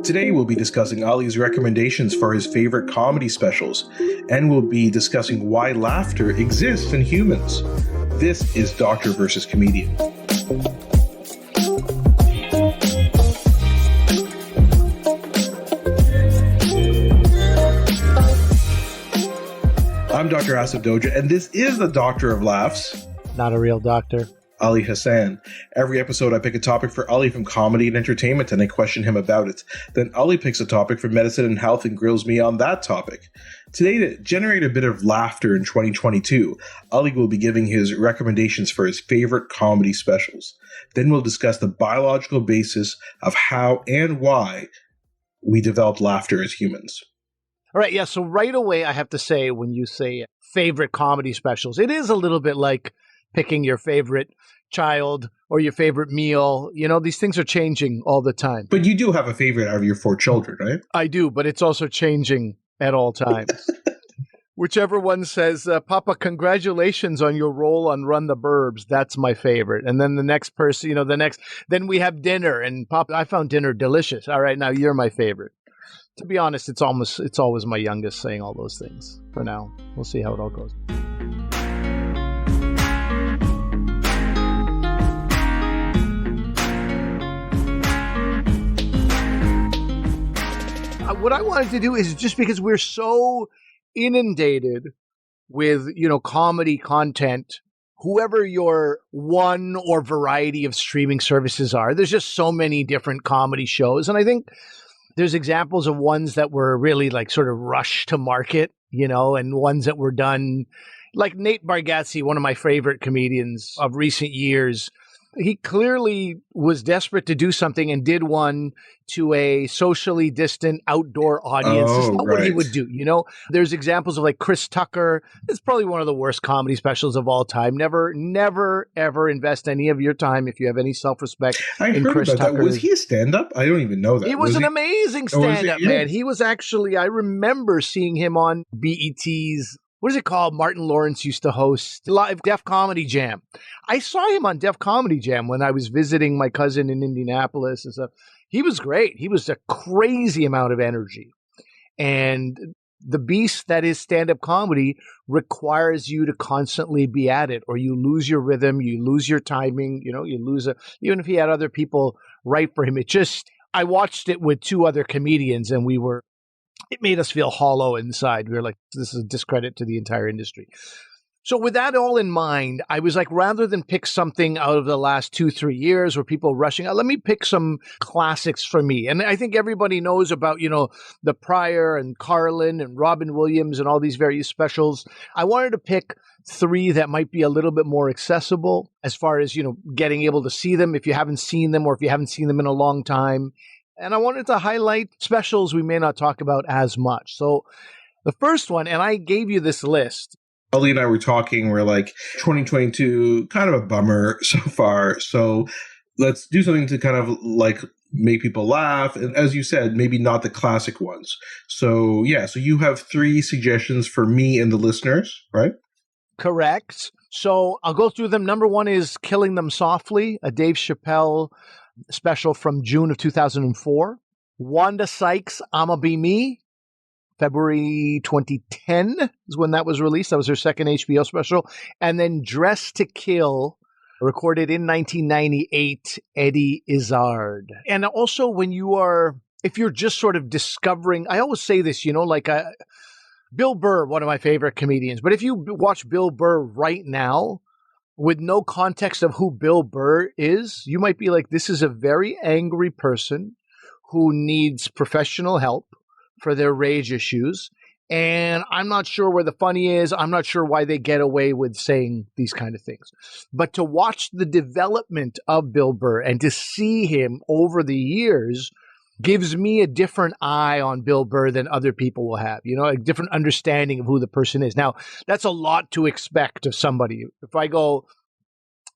Today we'll be discussing Ali's recommendations for his favorite comedy specials, and we'll be discussing why laughter exists in humans. This is Doctor vs. Comedian. I'm Dr. Asif Doja, and this is the Doctor of Laughs. Not a real doctor. Ali Hassan. Every episode I pick a topic for Ali from comedy and entertainment and I question him about it. Then Ali picks a topic for medicine and health and grills me on that topic. Today, to generate a bit of laughter in 2022, Ali will be giving his recommendations for his favorite comedy specials. Then we'll discuss the biological basis of how and why we developed laughter as humans. All right, yeah, so right away I have to say, when you say favorite comedy specials, it is a little bit like picking your favorite child or your favorite meal. You know, these things are changing all the time. But you do have a favorite out of your 4 children, right? I do, but it's also changing at all times. Whichever one says, Papa, congratulations on your role on Run the Burbs. That's my favorite. And then the next person, then we have dinner. And Papa, I found dinner delicious. All right, now you're my favorite. To be honest, it's always my youngest saying all those things for now. We'll see how it all goes. What I wanted to do is just because we're so inundated with, comedy content, whoever your one or variety of streaming services are, there's just so many different comedy shows. And I think there's examples of ones that were really like sort of rushed to market, and ones that were done like Nate Bargatze, one of my favorite comedians of recent years. He clearly was desperate to do something and did one to a socially distant outdoor audience. It's not what he would do, There's examples of like Chris Tucker. It's probably one of the worst comedy specials of all time. Never, ever invest any of your time, if you have any self-respect, in Chris Tucker. Was he a stand-up? I don't even know that. He was an amazing stand-up, man. He was actually, I remember seeing him on BET's, what is it called? Martin Lawrence used to host live Def Comedy Jam. I saw him on Def Comedy Jam when I was visiting my cousin in Indianapolis and stuff. He was great. He was a crazy amount of energy. And the beast that is stand-up comedy requires you to constantly be at it, or you lose your rhythm, you lose your timing, you lose even if he had other people write for him. I watched it with 2 other comedians and it made us feel hollow inside. We were like, this is a discredit to the entire industry. So with that all in mind, I was like, rather than pick something out of the last 2-3 years where people are rushing out, let me pick some classics for me. And I think everybody knows about, The Pryor and Carlin and Robin Williams and all these various specials. I wanted to pick 3 that might be a little bit more accessible as far as, getting able to see them if you haven't seen them or if you haven't seen them in a long time. And I wanted to highlight specials we may not talk about as much. So the first one, and I gave you this list. Ali and I were talking, we're like, 2022, kind of a bummer so far. So let's do something to kind of like make people laugh. And as you said, maybe not the classic ones. So so you have 3 suggestions for me and the listeners, right? Correct. So I'll go through them. Number 1 is Killing Them Softly, a Dave Chapelle special from June of 2004. Wanda Sykes, I'ma Be Me, February 2010 is when that was released. That was her second HBO special. And then Dress to Kill, recorded in 1998, Eddie Izzard. And also if you're just sort of discovering, I always say this, Bill Burr, one of my favorite comedians. But if you watch Bill Burr right now, with no context of who Bill Burr is, you might be like, this is a very angry person who needs professional help for their rage issues. And I'm not sure where the funny is. I'm not sure why they get away with saying these kind of things. But to watch the development of Bill Burr and to see him over the years gives me a different eye on Bill Burr than other people will have, a different understanding of who the person is. Now, that's a lot to expect of somebody. If I go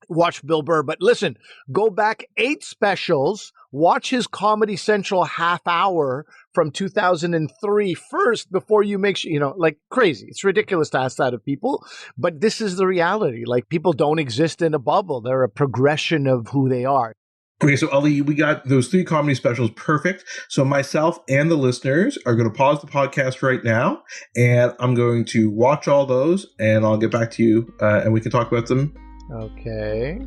watch Bill Burr, but listen, go back 8 specials, watch his Comedy Central half hour from 2003 first before you make sure, like crazy. It's ridiculous to ask that of people, but this is the reality. Like, people don't exist in a bubble. They're a progression of who they are. Okay, so Ali, we got those 3 comedy specials perfect. So myself and the listeners are going to pause the podcast right now, and I'm going to watch all those, and I'll get back to you, and we can talk about them. Okay.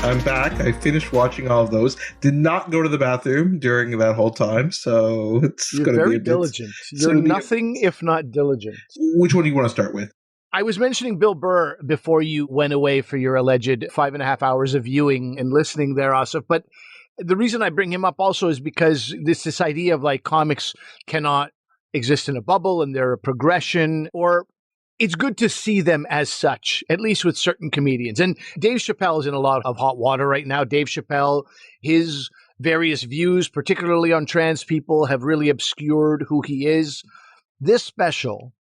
I'm back. I finished watching all of those. Did not go to the bathroom during that whole time, so it's going to be very diligent. You're nothing if not diligent. Which one do you want to start with? I was mentioning Bill Burr before you went away for your alleged 5.5 hours of viewing and listening there, Asif. But the reason I bring him up also is because this idea of like comics cannot exist in a bubble and they're a progression, or it's good to see them as such, at least with certain comedians. And Dave Chapelle is in a lot of hot water right now. Dave Chapelle, his various views, particularly on trans people, have really obscured who he is. This special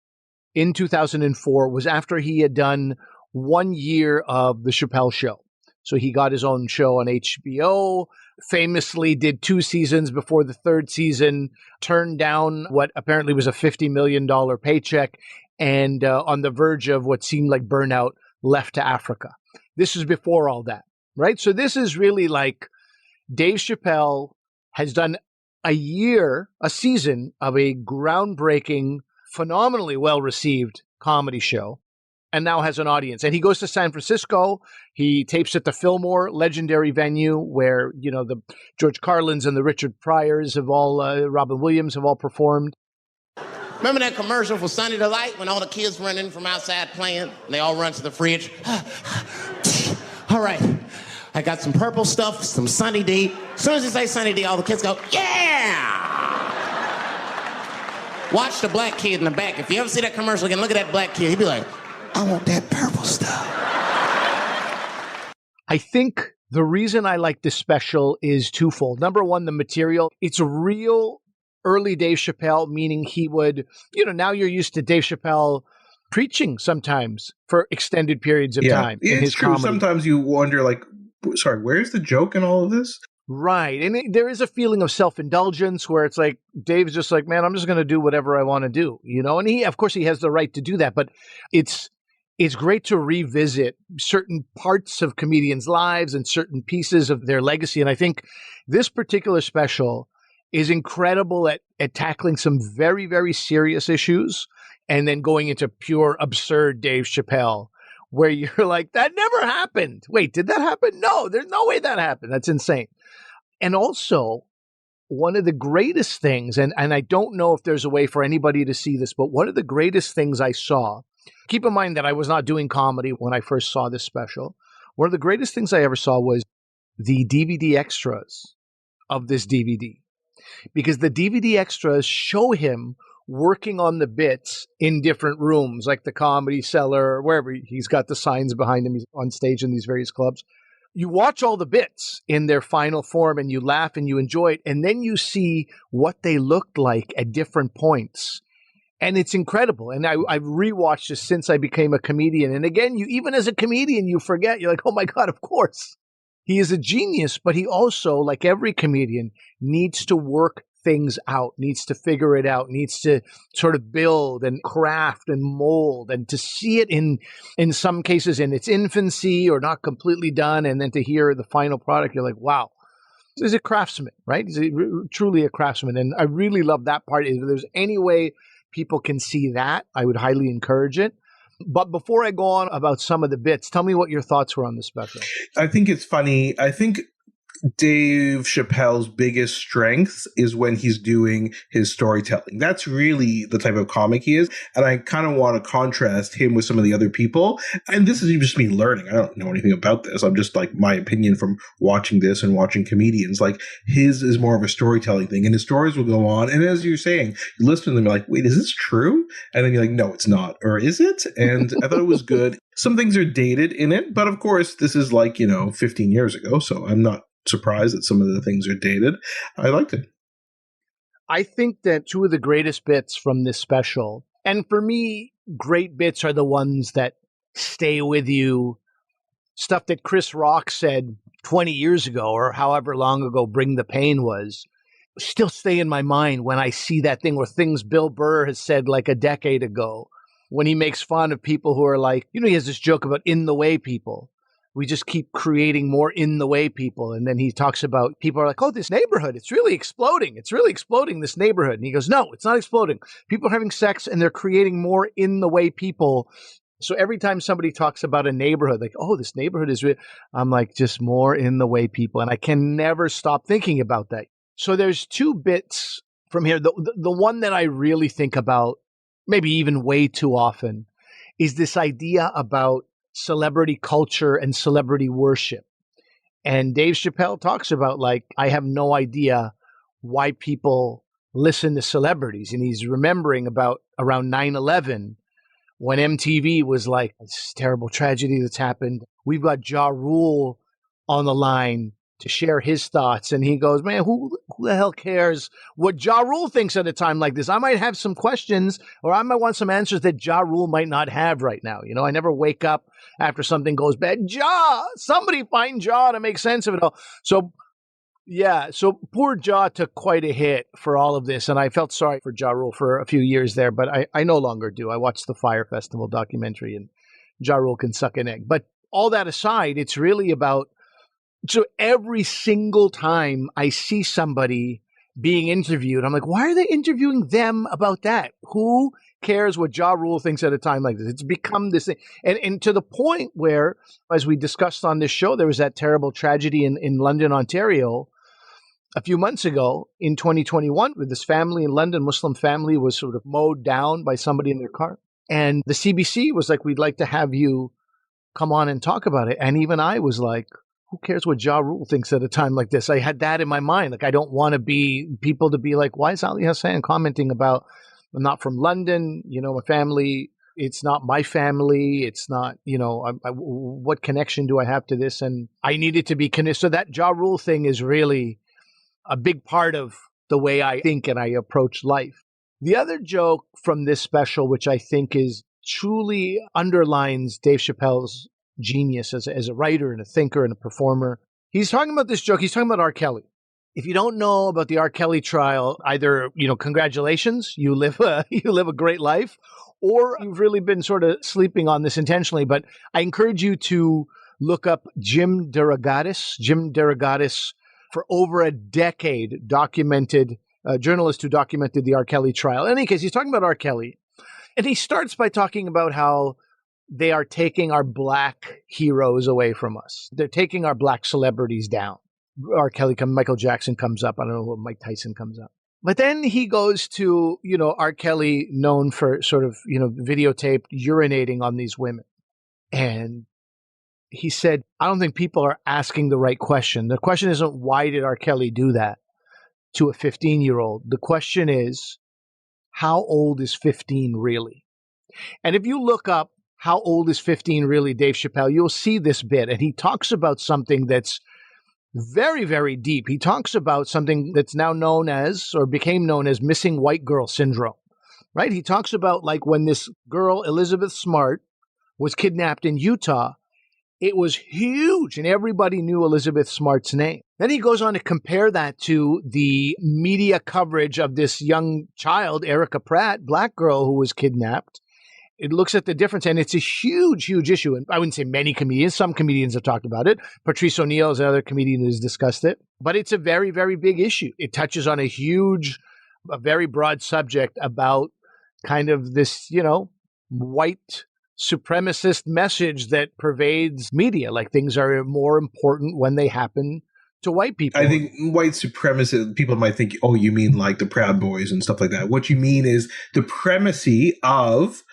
in 2004 was after he had done 1 year of The Chapelle Show. So he got his own show on HBO, famously did 2 seasons before the 3rd season, turned down what apparently was a $50 million paycheck, and on the verge of what seemed like burnout, left to Africa. This is before all that, right? So this is really like Dave Chapelle has done a season of a groundbreaking, phenomenally well-received comedy show, and now has an audience. And he goes to San Francisco. He tapes at the Fillmore, legendary venue where, you know, the George Carlins and the Richard Pryors have all, Robin Williams have all performed. Remember that commercial for Sunny Delight when all the kids run in from outside playing and they all run to the fridge? All right, I got some purple stuff, some Sunny D. As soon as you say Sunny D, all the kids go, yeah! Watch the black kid in the back. If you ever see that commercial again, look at that black kid. He'd be like, I want that purple stuff. I think the reason I like this special is twofold. Number one, the material. It's a real early Dave Chapelle, meaning he would, you know, now you're used to Dave Chapelle preaching sometimes for extended periods of time in his true. comedy. Sometimes you wonder, like, sorry, where's the joke in all of this? Right. And there is a feeling of self-indulgence where it's like, Dave's just like, man, I'm just going to do whatever I want to do, you know? And he, of course, he has the right to do that, but it's great to revisit certain parts of comedians' lives and certain pieces of their legacy. And I think this particular special is incredible at tackling some very, very serious issues and then going into pure absurd Dave Chapelle, where you're like, that never happened. Wait, did that happen? No, there's no way that happened. That's insane. And also, one of the greatest things, and I don't know if there's a way for anybody to see this, but one of the greatest things I saw, keep in mind that I was not doing comedy when I first saw this special. One of the greatest things I ever saw was the DVD extras of this DVD. Because the DVD extras show him working on the bits in different rooms, like the Comedy Cellar, or wherever he's got the signs behind him. He's on stage in these various clubs. You watch all the bits in their final form and you laugh and you enjoy it. And then you see what they looked like at different points. And it's incredible. And I've rewatched this since I became a comedian. And again, even as a comedian, you forget. You're like, oh my God, of course. He is a genius, but he also, like every comedian, needs to work things out, needs to figure it out, needs to sort of build and craft and mold, and to see it in some cases in its infancy or not completely done, and then to hear the final product, you're like, wow, he's a craftsman, right? He's truly a craftsman. And I really love that part. If there's any way people can see that, I would highly encourage it. But before I go on about some of the bits, tell me what your thoughts were on the special. I think it's funny. I think Dave Chappelle's biggest strength is when he's doing his storytelling. That's really the type of comic he is. And I kind of want to contrast him with some of the other people. And this is just me learning. I don't know anything about this. I'm just like my opinion from watching this and watching comedians. Like his is more of a storytelling thing. And his stories will go on. And as you're saying, you listen to them, you're like, wait, is this true? And then you're like, no, it's not. Or is it? And I thought it was good. Some things are dated in it. But of course, this is like, 15 years ago. So I'm not surprised that some of the things are dated. I liked it. I think that two of the greatest bits from this special, and for me, great bits are the ones that stay with you. Stuff that Chris Rock said 20 years ago or however long ago Bring the Pain was. still stay in my mind when I see that thing, or things Bill Burr has said like a decade ago, when he makes fun of people who are like, he has this joke about in the way people. We just keep creating more in the way people. And then he talks about people are like, oh, this neighborhood, it's really exploding. It's really exploding, this neighborhood. And he goes, no, it's not exploding. People are having sex and they're creating more in the way people. So every time somebody talks about a neighborhood, like, oh, this neighborhood is, I'm like, just more in the way people. And I can never stop thinking about that. So there's two bits from here. The one that I really think about, maybe even way too often, is this idea about celebrity culture and celebrity worship. And Dave Chapelle talks about, like, I have no idea why people listen to celebrities. And he's remembering about around 9/11, when MTV was like, this terrible tragedy that's happened. We've got Ja Rule on the line to share his thoughts. And he goes, man, who the hell cares what Ja Rule thinks at a time like this? I might have some questions, or I might want some answers that Ja Rule might not have right now. I never wake up after something goes bad. Somebody find Ja to make sense of it all. So poor Ja took quite a hit for all of this. And I felt sorry for Ja Rule for a few years there, but I no longer do. I watched the Fire Festival documentary, and Ja Rule can suck an egg. But all that aside, it's really about, so every single time I see somebody being interviewed, I'm like, why are they interviewing them about that? Who cares what Ja Rule thinks at a time like this? It's become this thing. And to the point where, as we discussed on this show, there was that terrible tragedy in London, Ontario, a few months ago in 2021, with this family in London, Muslim family, was sort of mowed down by somebody in their car. And the CBC was like, we'd like to have you come on and talk about it. And even I was like, who cares what Ja Rule thinks at a time like this? I had that in my mind. Like, I don't want people to be like, why is Ali Hassan commenting about, I'm not from London, my family, it's not my family, it's not, what connection do I have to this? And I needed to be connected. So that Ja Rule thing is really a big part of the way I think and I approach life. The other joke from this special, which I think is truly underlines Dave Chappelle's genius as a writer and a thinker and a performer. He's talking about this joke. He's talking about R. Kelly. If you don't know about the R. Kelly trial, either, congratulations, you live a great life, or you've really been sort of sleeping on this intentionally. But I encourage you to look up Jim DeRogatis. Jim DeRogatis, for over a decade, documented, a journalist who documented the R. Kelly trial. In any case, he's talking about R. Kelly. And he starts by talking about how they are taking our black heroes away from us. They're taking our black celebrities down. R. Kelly Michael Jackson comes up. I don't know what Mike Tyson comes up. But then he goes to, R. Kelly, known for sort of, videotaped urinating on these women. And he said, I don't think people are asking the right question. The question isn't, why did R. Kelly do that to a 15-year-old? The question is, how old is 15 really? And if you look up how old is 15 really, Dave Chappelle, you'll see this bit. And he talks about something that's very, very deep. He talks about something that's now known as, or became known as, missing white girl syndrome, right? He talks about, like, when this girl, Elizabeth Smart, was kidnapped in Utah, it was huge, and everybody knew Elizabeth Smart's name. Then he goes on to compare that to the media coverage of this young child, Erica Pratt, black girl who was kidnapped. It looks at the difference, and it's a huge, huge issue. And I wouldn't say many comedians. Some comedians have talked about it. Patrice O'Neill is another comedian who's discussed it. But it's a very, very big issue. It touches on a very broad subject about kind of this, white supremacist message that pervades media. Like, things are more important when they happen to white people. I think white supremacist people might think, oh, you mean like the Proud Boys and stuff like that. What you mean is the primacy of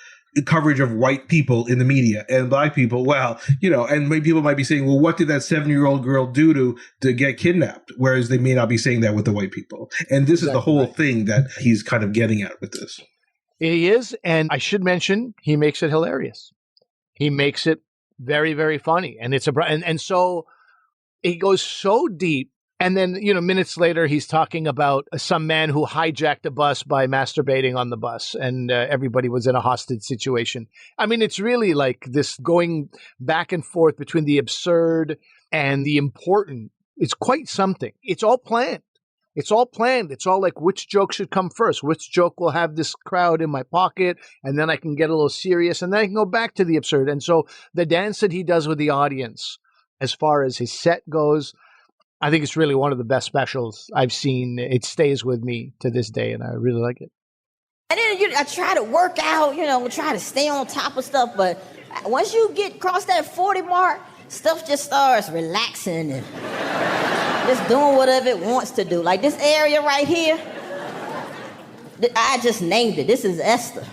coverage of white people in the media, and black people, well, and people might be saying, well, what did that 7-year-old girl do to get kidnapped? Whereas they may not be saying that with the white people. And this is the whole thing that he's kind of getting at with this. He is, and I should mention, he makes it hilarious. He makes it very, very funny, and and so he goes so deep. And then, minutes later, he's talking about some man who hijacked a bus by masturbating on the bus, and everybody was in a hostage situation. I mean, it's really like this going back and forth between the absurd and the important. It's quite something. It's all planned. It's all planned. It's all like which joke should come first, which joke will have this crowd in my pocket, and then I can get a little serious, and then I can go back to the absurd. And so the dance that he does with the audience, as far as his set goes, I think it's really one of the best specials I've seen. It stays with me to this day, and I really like it. And then I try to work out, try to stay on top of stuff, but once you get across that 40 mark, stuff just starts relaxing and just doing whatever it wants to do. Like this area right here, I just named it. This is Esther.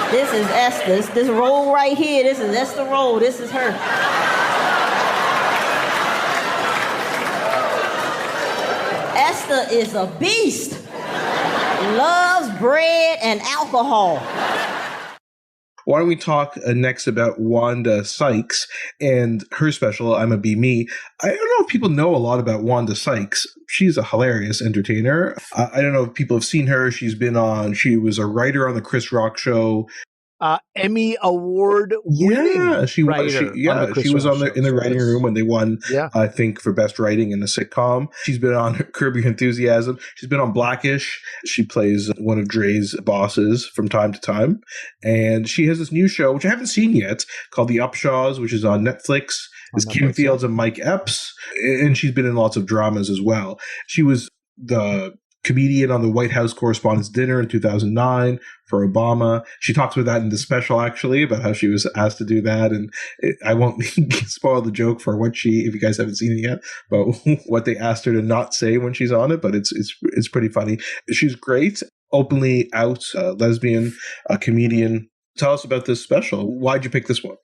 This is Esther. This roll right here, this is Esther roll. This is her. Esther is a beast. Loves bread and alcohol. Why don't we talk next about Wanda Sykes and her special, I'm a Be Me. I don't know if people know a lot about Wanda Sykes. She's a hilarious entertainer. I don't know if people have seen her. She was a writer on the Chris Rock show. Emmy Award winning. Yeah, she was in the writing room when they won, I think, for best writing in a sitcom. She's been on Curb Your Enthusiasm. She's been on Blackish. She plays one of Dre's bosses from time to time. And she has this new show, which I haven't seen yet, called The Upshaws, which is on Netflix. It's Kim Fields and Mike Epps. And she's been in lots of dramas as well. She was the comedian on the White House Correspondents' Dinner in 2009 for Obama. She talks about that in the special, actually, about how she was asked to do that. And I won't spoil the joke for if you guys haven't seen it yet, but what they asked her to not say when she's on it. But it's pretty funny. She's great, openly out, lesbian, comedian. Tell us about this special. Why'd you pick this one?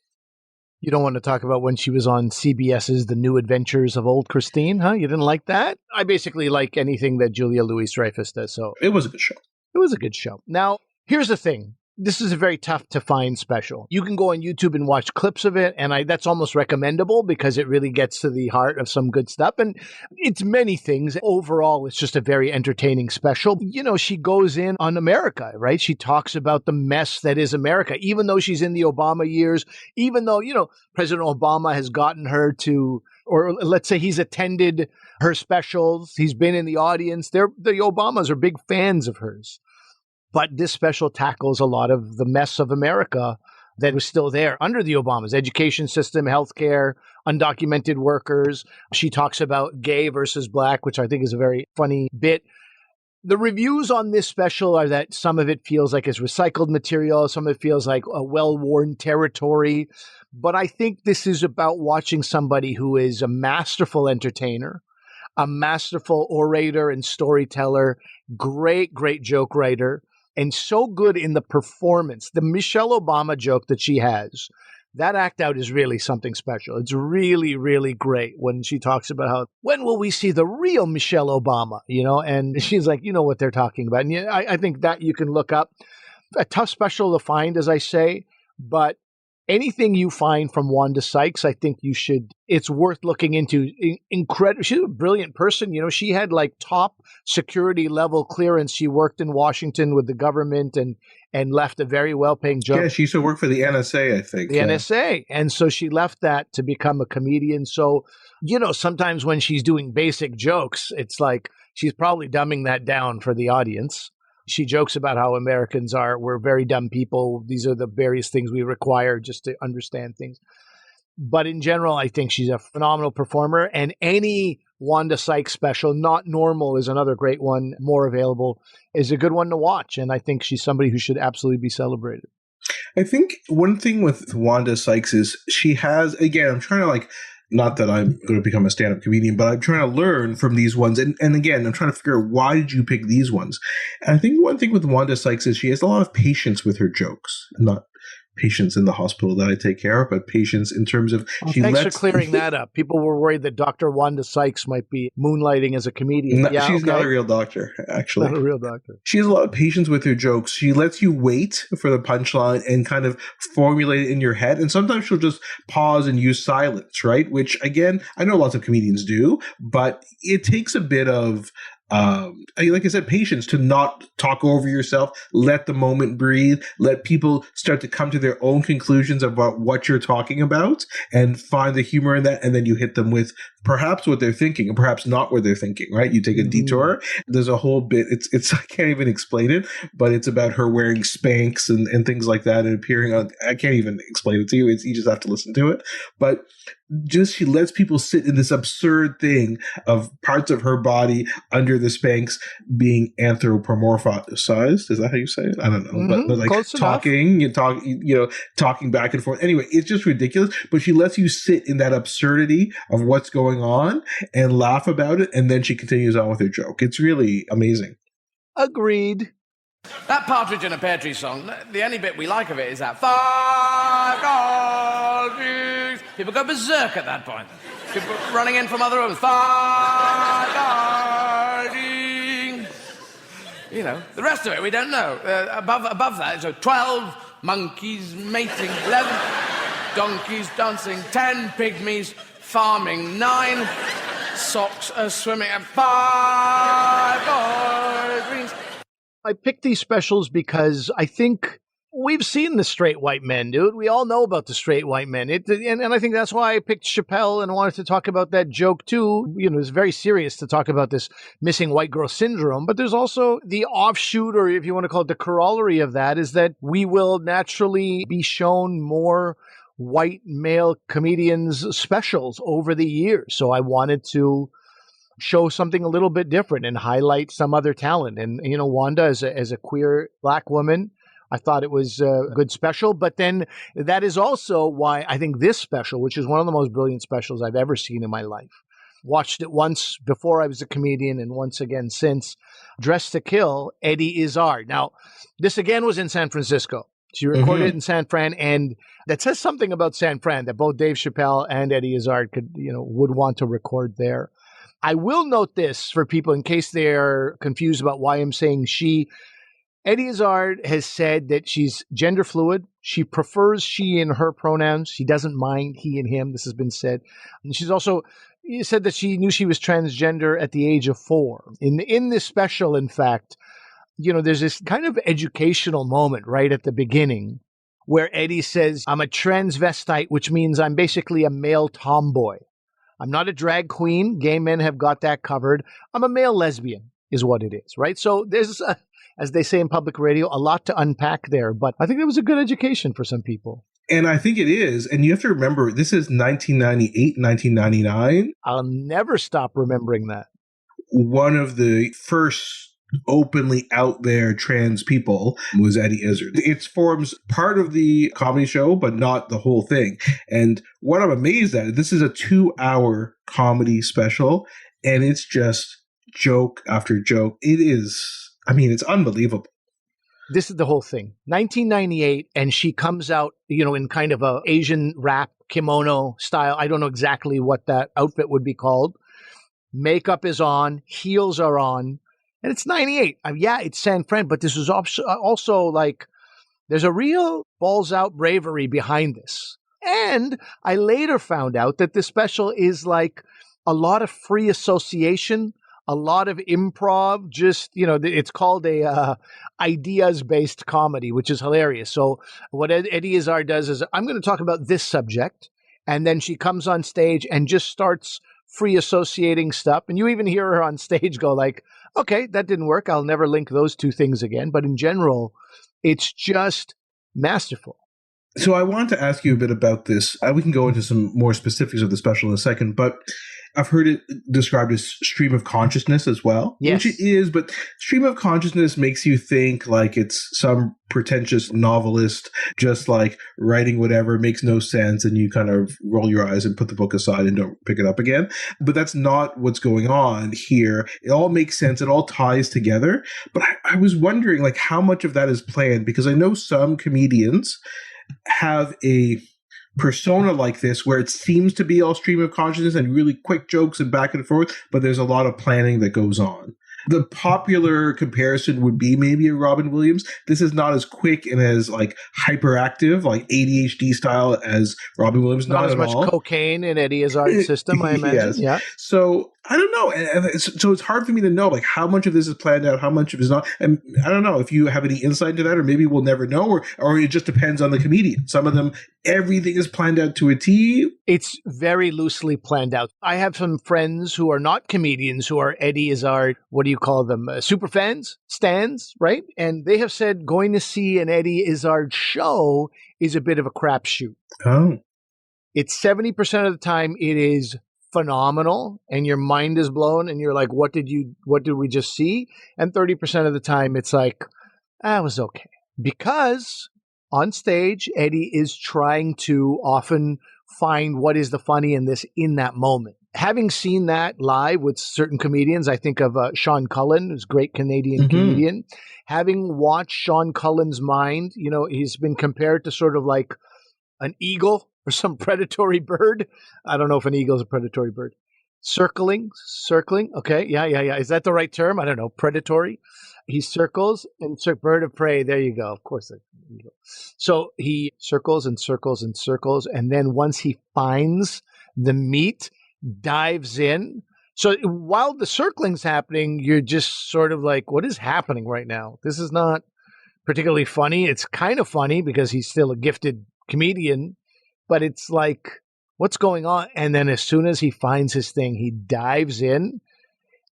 You don't want to talk about when she was on CBS's The New Adventures of Old Christine, huh? You didn't like that? I basically like anything that Julia Louis-Dreyfus does. So it was a good show. It was a good show. Now, here's the thing. This is a very tough to find special. You can go on YouTube and watch clips of it, and that's almost recommendable because it really gets to the heart of some good stuff. And it's many things. Overall, it's just a very entertaining special. She goes in on America, right? She talks about the mess that is America, even though she's in the Obama years, even though, President Obama has gotten her to, or let's say he's attended her specials. He's been in the audience. The Obamas are big fans of hers. But this special tackles a lot of the mess of America that was still there under the Obamas. Education system, healthcare, undocumented workers. She talks about gay versus black, which I think is a very funny bit. The reviews on this special are that some of it feels like it's recycled material. Some of it feels like a well-worn territory. But I think this is about watching somebody who is a masterful entertainer, a masterful orator and storyteller, great joke writer, and so good in the performance. The Michelle Obama joke that she has, that act out is really something special. It's really, really great when she talks about how, when will we see the real Michelle Obama? And she's like, you know what they're talking about. And I think that you can look up. A tough special to find, as I say, but anything you find from Wanda Sykes, I think it's worth looking into. Incredible. She's a brilliant person. She had like top security level clearance. She worked in Washington with the government and left a very well-paying job. Yeah, she used to work for the NSA, I think. The NSA. And so she left that to become a comedian. So, sometimes when she's doing basic jokes, it's like she's probably dumbing that down for the audience. She jokes about how Americans we're very dumb people. These are the various things we require just to understand things. But in general, I think she's a phenomenal performer. And any Wanda Sykes special, Not Normal is another great one, more available, is a good one to watch. And I think she's somebody who should absolutely be celebrated. I think one thing with Wanda Sykes is she has, again, I'm trying to not that I'm going to become a stand-up comedian, but I'm trying to learn from these ones. And again, I'm trying to figure out, why did you pick these ones? And I think one thing with Wanda Sykes is she has a lot of patience with her jokes. Not patients in the hospital that I take care of, but patients in terms of thanks for clearing that up. People were worried that Dr. Wanda Sykes might be moonlighting as a comedian. She's not a real doctor, actually. Not a real doctor. She has a lot of patience with her jokes. She lets you wait for the punchline and kind of formulate it in your head. And sometimes she'll just pause and use silence, right? Which, again, I know lots of comedians do, but it takes a bit of like I said, patience to not talk over yourself, let the moment breathe, let people start to come to their own conclusions about what you're talking about and find the humor in that. And then you hit them with perhaps what they're thinking and perhaps not what they're thinking, right? You take a detour. There's a whole bit. It's, I can't even explain it, but it's about her wearing Spanx and things like that and appearing on, I can't even explain it to you. You just have to listen to it. But just, she lets people sit in this absurd thing of parts of her body under the Spanx being anthropomorphized. Is that how you say it? I don't know. But like talking back and forth. Anyway, it's just ridiculous. But she lets you sit in that absurdity of what's going on and laugh about it. And then she continues on with her joke. It's really amazing. Agreed. That Partridge in a Pear Tree song, the only bit we like of it is that five dollars. People go berserk at that point. People running in from other rooms. Five dollars. You know, the rest of it we don't know. Above that, so 12 monkeys mating, 11 donkeys dancing, 10 pygmies farming, 9 socks swimming, and 5 greens. I picked these specials because I think we've seen the straight white men, dude. We all know about the straight white men. And I think that's why I picked Chapelle and wanted to talk about that joke too. You know, it's very serious to talk about this missing white girl syndrome. But there's also the offshoot, or if you want to call it the corollary of that, is that we will naturally be shown more white male comedians specials over the years. So I wanted to show something a little bit different and highlight some other talent. And, you know, Wanda as a queer Black woman, I thought it was a good special. But then that is also why I think this special, which is one of the most brilliant specials I've ever seen in my life, watched it once before I was a comedian and once again since, Dressed to Kill, Eddie Izzard. Now, this again was in San Francisco. She recorded it in San Fran, and that says something about San Fran, that both Dave Chapelle and Eddie Izzard would want to record there. I will note this for people in case they're confused about why I'm saying she. Eddie Izzard has said that she's gender fluid. She prefers she and her pronouns. She doesn't mind he and him. This has been said. And she's also said that she knew she was transgender at the age of 4. In this special, in fact, you know, there's this kind of educational moment right at the beginning where Eddie says, I'm a transvestite, which means I'm basically a male tomboy. I'm not a drag queen. Gay men have got that covered. I'm a male lesbian is what it is, right? So there's, as they say in public radio, a lot to unpack there. But I think it was a good education for some people. And I think it is. And you have to remember, this is 1998, 1999. I'll never stop remembering that. One of the first openly out there trans people was Eddie Izzard. It forms part of the comedy show, but not the whole thing. And what I'm amazed at, this is a 2-hour comedy special, and it's just joke after joke. It is, I mean, it's unbelievable. This is the whole thing. 1998, and she comes out, you know, in kind of a Asian wrap kimono style. I don't know exactly what that outfit would be called. Makeup is on, heels are on. And it's 98. Yeah, it's San Fran, but this was also like, there's a real balls out bravery behind this. And I later found out that this special is like a lot of free association, a lot of improv, just, you know, it's called a ideas-based comedy, which is hilarious. So what Eddie Izzard does is, I'm going to talk about this subject, and then she comes on stage and just starts free associating stuff. And you even hear her on stage go like, okay, that didn't work. I'll never link those two things again. But in general, it's just masterful. So I want to ask you a bit about this. We can go into some more specifics of the special in a second, but I've heard it described as stream of consciousness as well, yes. Which it is, but stream of consciousness makes you think like it's some pretentious novelist just like writing whatever makes no sense, and you kind of roll your eyes and put the book aside and don't pick it up again. But that's not what's going on here. It all makes sense. It all ties together. But I was wondering like how much of that is planned, because I know some comedians have a persona like this where it seems to be all stream of consciousness and really quick jokes and back and forth, but there's a lot of planning that goes on. The popular comparison would be maybe a Robin Williams. This is not as quick and as like hyperactive, like ADHD style as Robin Williams. Not as at much all. Cocaine in Eddie Izzard's system, I imagine. Yes. Yeah. So I don't know. So it's hard for me to know, like, how much of this is planned out, how much of it is not. And I don't know if you have any insight into that, or maybe we'll never know, or it just depends on the comedian. Some of them, everything is planned out to a T. It's very loosely planned out. I have some friends who are not comedians who are Eddie Izzard, what do you call them? Super fans, stans, right? And they have said going to see an Eddie Izzard show is a bit of a crapshoot. Oh. It's 70% of the time it is phenomenal and your mind is blown and you're like, what did we just see? And 30% of the time it's like, it was okay. Because on stage, Eddie is trying to often find what is the funny in this in that moment. Having seen that live with certain comedians, I think of Sean Cullen, who's a great Canadian comedian. Having watched Sean Cullen's mind, he's been compared to sort of like an eagle or some predatory bird. I don't know if an eagle is a predatory bird. Circling. Okay. Yeah. Is that the right term? I don't know. Predatory. He circles and bird of prey. There you go. Of course. So he circles and circles and circles. And then once he finds the meat, dives in. So while the circling's happening, you're just sort of like, what is happening right now? This is not particularly funny. It's kind of funny because he's still a gifted comedian, but it's like, what's going on? And then as soon as he finds his thing, he dives in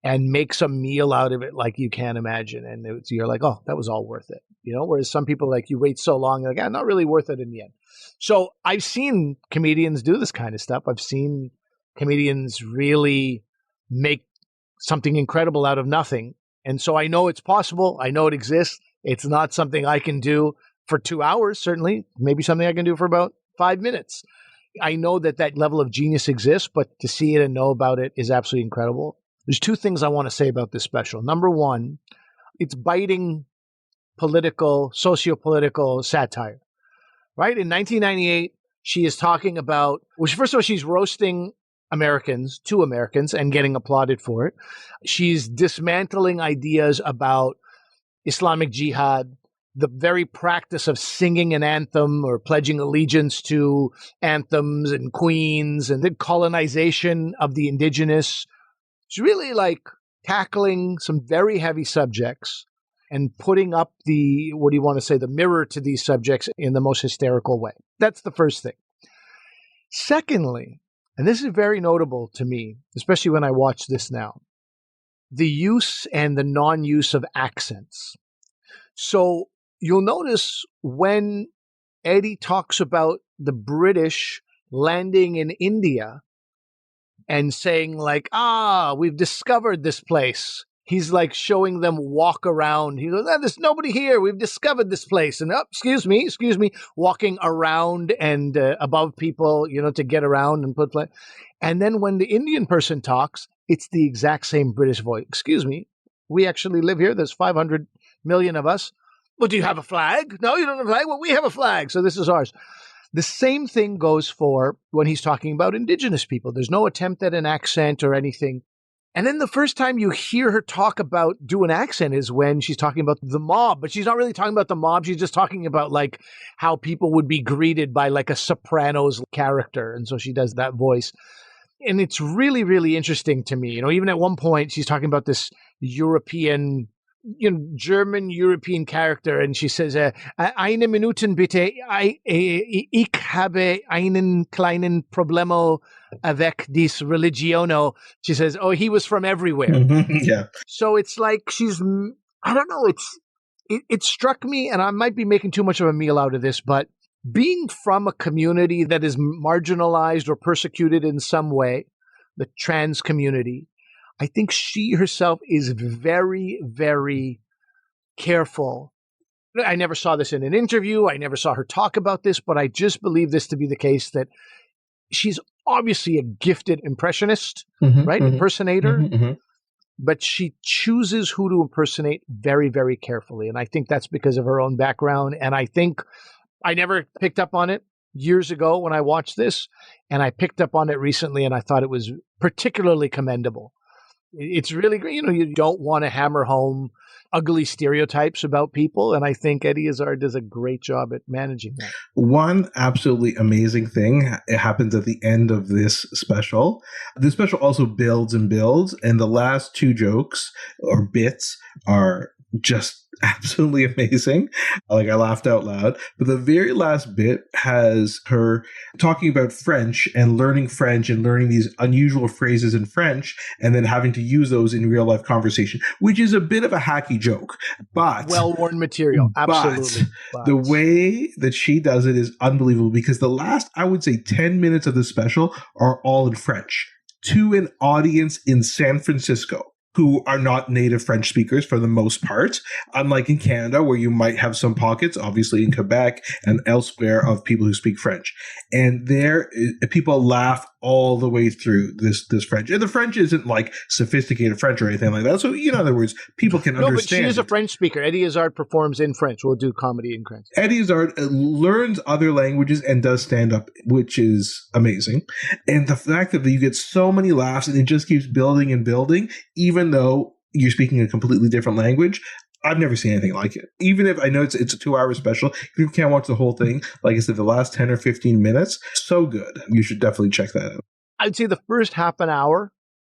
and makes a meal out of it like you can't imagine. And you're like, oh, that was all worth it. Whereas some people, like, you wait so long, like, not really worth it in the end. So I've seen comedians do this kind of stuff. I've seen comedians really make something incredible out of nothing. And so I know it's possible. I know it exists. It's not something I can do for 2 hours, certainly. Maybe something I can do for about 5 minutes. I know that level of genius exists, but to see it and know about it is absolutely incredible. There's two things I want to say about this special. Number one, it's biting political, socio-political satire, right? In 1998, she is talking about, first of all, she's roasting two Americans, and getting applauded for it. She's dismantling ideas about Islamic jihad, the very practice of singing an anthem or pledging allegiance to anthems and queens, and the colonization of the indigenous. It's really like tackling some very heavy subjects and putting up the mirror to these subjects in the most hysterical way. That's the first thing. Secondly, and this is very notable to me, especially when I watch this now, the use and the non-use of accents. So you'll notice when Eddie talks about the British landing in India and saying like, we've discovered this place. He's like showing them walk around. He goes, there's nobody here. We've discovered this place. And, excuse me, walking around and above people, to get around and put play. And then when the Indian person talks, it's the exact same British voice. Excuse me, we actually live here. There's 500 million of us. Well, do you have a flag? No, you don't have a flag? Well, we have a flag. So this is ours. The same thing goes for when he's talking about indigenous people. There's no attempt at an accent or anything. And then the first time you hear her do an accent is when she's talking about the mob, but she's not really talking about the mob. She's just talking about like how people would be greeted by like a Sopranos character. And so she does that voice. And it's really, really interesting to me. Even at one point she's talking about this European, German European character, and she says, "Eine Minuten bitte, ich habe einen kleinen Problemo avec dis religiono." She says, "Oh, he was from everywhere." Yeah. So it's like I don't know. It struck me, and I might be making too much of a meal out of this, but being from a community that is marginalized or persecuted in some way, the trans community, I think she herself is very, very careful. I never saw this in an interview. I never saw her talk about this, but I just believe this to be the case, that she's obviously a gifted impressionist, right? Impersonator. But she chooses who to impersonate very, very carefully. And I think that's because of her own background. And I think I never picked up on it years ago when I watched this, and I picked up on it recently, and I thought it was particularly commendable. It's really great. You don't want to hammer home ugly stereotypes about people. And I think Eddie Izzard does a great job at managing that. One absolutely amazing thing, it happens at the end of this special. The special also builds and builds, and the last two jokes or bits are just absolutely amazing. Like, I laughed out loud. But the very last bit has her talking about French and learning these unusual phrases in French and then having to use those in real life conversation, which is a bit of a hacky joke. But well-worn material. Absolutely. But the way that she does it is unbelievable, because the last, I would say, 10 minutes of the special are all in French to an audience in San Francisco who are not native French speakers for the most part, unlike in Canada, where you might have some pockets, obviously in Quebec and elsewhere, of people who speak French. And there, people laugh all the way through this French. And the French isn't like sophisticated French or anything like that. So, in other words, people can understand. No, but she is a French speaker. Eddie Izzard performs in French. We'll do comedy in French. Eddie Izzard learns other languages and does stand-up, which is amazing. And the fact that you get so many laughs and it just keeps building and building, even though you're speaking a completely different language, I've never seen anything like it. Even if I know it's a 2-hour special, if you can't watch the whole thing, like I said, the last 10 or 15 minutes, so good. You should definitely check that out. I'd say the first half an hour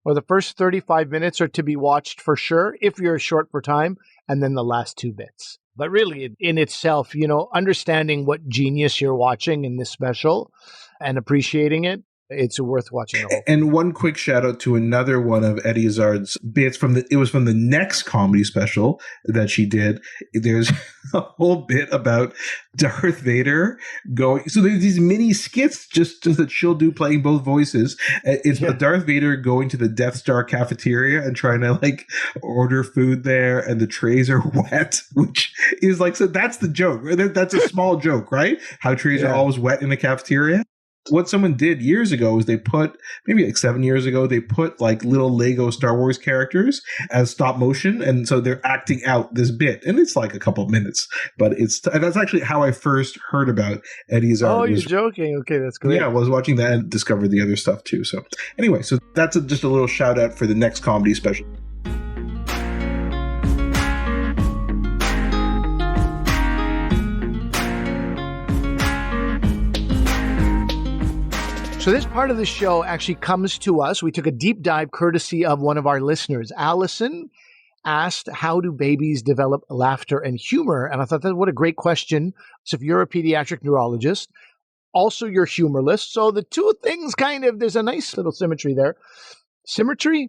or the first 35 minutes are to be watched for sure, if you're short for time, and then the last 2 bits. But really, in itself, understanding what genius you're watching in this special and appreciating it, it's worth watching the whole. And one quick shout out to another one of Eddie Izzard's bits it was from the next comedy special that she did. There's a whole bit about Darth Vader going. So there's these mini skits just that she'll do playing both voices. It's about Darth Vader going to the Death Star cafeteria and trying to order food there, and the trays are wet, which is so that's the joke. That's a small joke, right? How trays are always wet in the cafeteria. What someone did years ago is they put, maybe 7 years ago, they put little Lego Star Wars characters as stop motion. And so they're acting out this bit. And it's a couple of minutes. But that's actually how I first heard about Eddie Izzard. Oh, you're joking. Okay, that's great. Yeah, I was watching that and discovered the other stuff too. So anyway, so that's just a little shout out for the next comedy special. So this part of the show actually comes to us. We took a deep dive courtesy of one of our listeners. Allison asked, how do babies develop laughter and humor? And I thought, what a great question. So if you're a pediatric neurologist, also you're humorless. So the two things there's a nice little symmetry there. Synergy.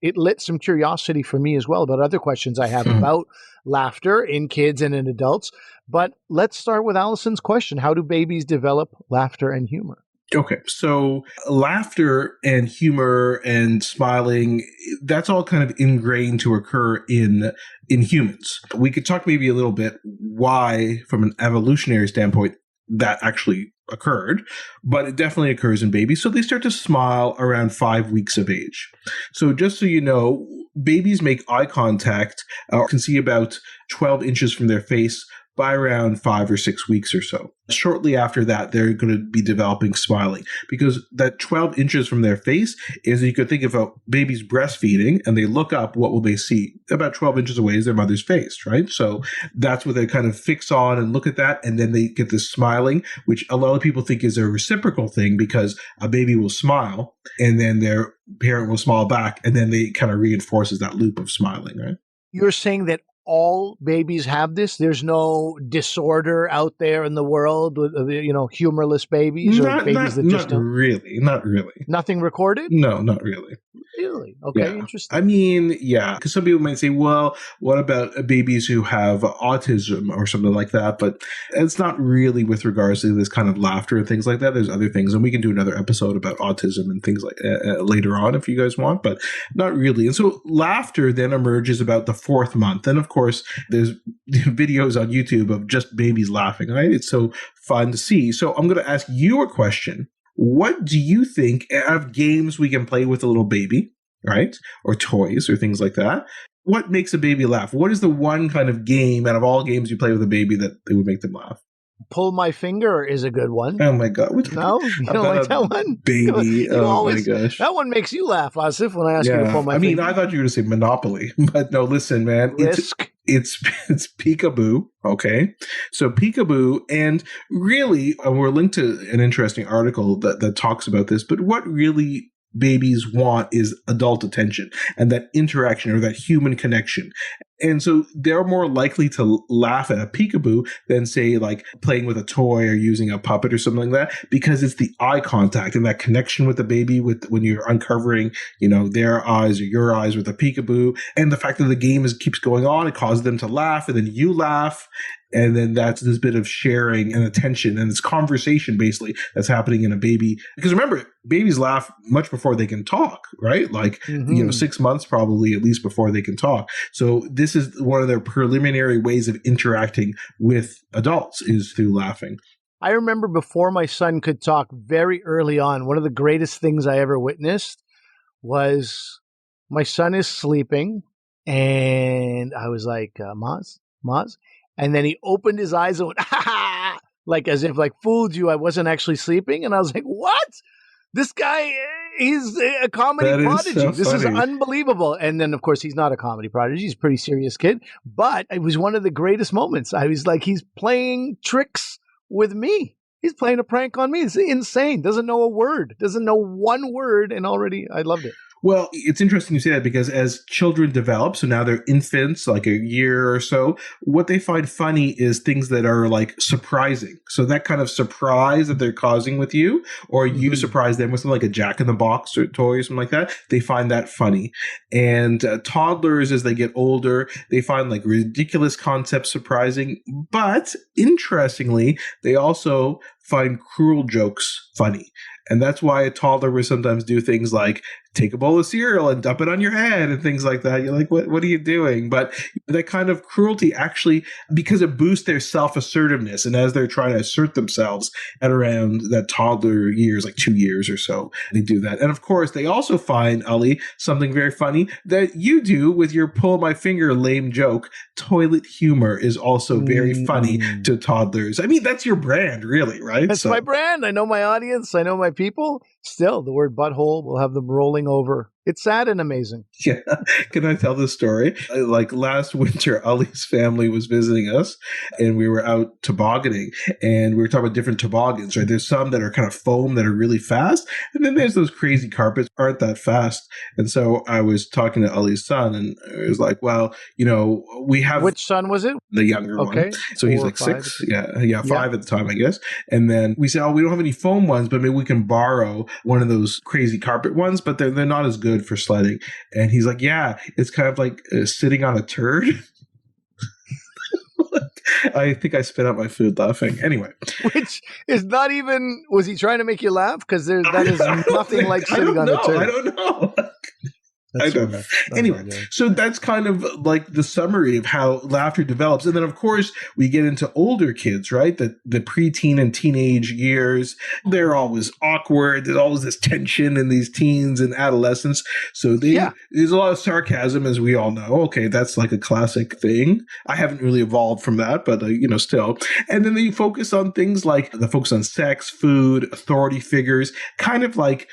It lit some curiosity for me as well about other questions I have about laughter in kids and in adults. But let's start with Allison's question. How do babies develop laughter and humor? Okay, so laughter and humor and smiling, that's all kind of ingrained to occur in humans. We could talk maybe a little bit why, from an evolutionary standpoint, that actually occurred, but it definitely occurs in babies. So they start to smile around 5 weeks of age. So just so you know, babies make eye contact or can see about 12 inches from their face by around 5 or 6 weeks or so. Shortly after that, they're going to be developing smiling, because that 12 inches from their face is, you could think of a baby's breastfeeding and they look up, what will they see? About 12 inches away is their mother's face, right? So that's what they kind of fix on and look at that. And then they get this smiling, which a lot of people think is a reciprocal thing, because a baby will smile and then their parent will smile back. And then they kind of reinforces that loop of smiling, right? You're saying that all babies have this? There's no disorder out there in the world with, humorless babies or babies that just don't? Not really. Nothing recorded? No, not really. Really? Okay, Yeah. interesting. I mean, yeah, because some people might say, well, what about babies who have autism or something like that? But it's not really with regards to this kind of laughter and things like that. There's other things, and we can do another episode about autism and things like later on if you guys want, but not really. And so laughter then emerges about the 4th month. And of course, there's videos on YouTube of just babies laughing, right? It's so fun to see. So I'm going to ask you a question. What do you think of games we can play with a little baby, right? Or toys or things like that? What makes a baby laugh? What is the one kind of game out of all games you play with a baby that it would make them laugh? Pull My Finger is a good one. Oh my God. No? You don't like that one? Baby. You My gosh. That one makes you laugh, Asif, when I ask you to pull my finger. I thought you were going to say Monopoly, but no, listen, man. Risk. It's Peekaboo, okay? So Peekaboo, and really, we're linked to an interesting article that talks about this, but what really babies want is adult attention and that interaction or that human connection. And so they're more likely to laugh at a peekaboo than, say, like playing with a toy or using a puppet or something like that, because it's the eye contact and that connection with the baby when you're uncovering, their eyes or your eyes with a peekaboo. And the fact that the game keeps going on, it causes them to laugh, and then you laugh. And then that's this bit of sharing and attention and this conversation basically that's happening in a baby. Because remember, babies laugh much before they can talk, right? Like, 6 months probably at least before they can talk. So this is one of their preliminary ways of interacting with adults is through laughing. I remember before my son could talk very early on, one of the greatest things I ever witnessed was my son is sleeping and I was like, Maz? And then he opened his eyes and went, ha ha, like as if fooled you. I wasn't actually sleeping. And I was like, what? This guy, he's a comedy prodigy. This is unbelievable. And then, of course, he's not a comedy prodigy. He's a pretty serious kid. But it was one of the greatest moments. I was like, he's playing tricks with me. He's playing a prank on me. It's insane. Doesn't know a word. Doesn't know one word. And already I loved it. Well, it's interesting you say that because as children develop, so now they're infants, like a year or so, what they find funny is things that are like surprising. So that kind of surprise that they're causing with you, or you surprise them with something like a Jack-in-the-Box or toy or something like that, they find that funny. And toddlers, as they get older, they find like ridiculous concepts surprising. But interestingly, they also find cruel jokes funny. And that's why a toddler will sometimes do things like take a bowl of cereal and dump it on your head and things like that. You're like, what are you doing? But that kind of cruelty actually, because it boosts their self-assertiveness. And as they're trying to assert themselves at around that toddler years, like 2 years or so, they do that. And of course, they also find, Ali, something very funny that you do with your pull my finger lame joke. Toilet humor is also very funny to toddlers. I mean, that's your brand, really, right? That's my brand. I know my audience. I know my people. Still, the word butthole will have them rolling over. It's sad and amazing. Yeah. Can I tell this story? Like last winter, Ali's family was visiting us and we were out tobogganing and we were talking about different toboggans, right? There's some that are kind of foam that are really fast. And then there's those crazy carpets aren't that fast. And so I was talking to Ali's son and it was like, well, we have. Which son was it? The younger one. So he's like 6. Yeah, 5 at the time, I guess. And then we said, we don't have any foam ones, but maybe we can borrow one of those crazy carpet ones, but they're not as good for sledding. And he's like, yeah, it's kind of like sitting on a turd. I think I spit out my food laughing. Anyway. Which is not even, was he trying to make you laugh? Because that is nothing like sitting on a turd. I don't know. I don't know. Anyway, so that's kind of like the summary of how laughter develops. And then, of course, we get into older kids, right? The preteen and teenage years. They're always awkward. There's always this tension in these teens and adolescents. So there's a lot of sarcasm, as we all know. Okay, that's like a classic thing. I haven't really evolved from that, but, still. And then they focus on things like the focus on sex, food, authority figures, kind of like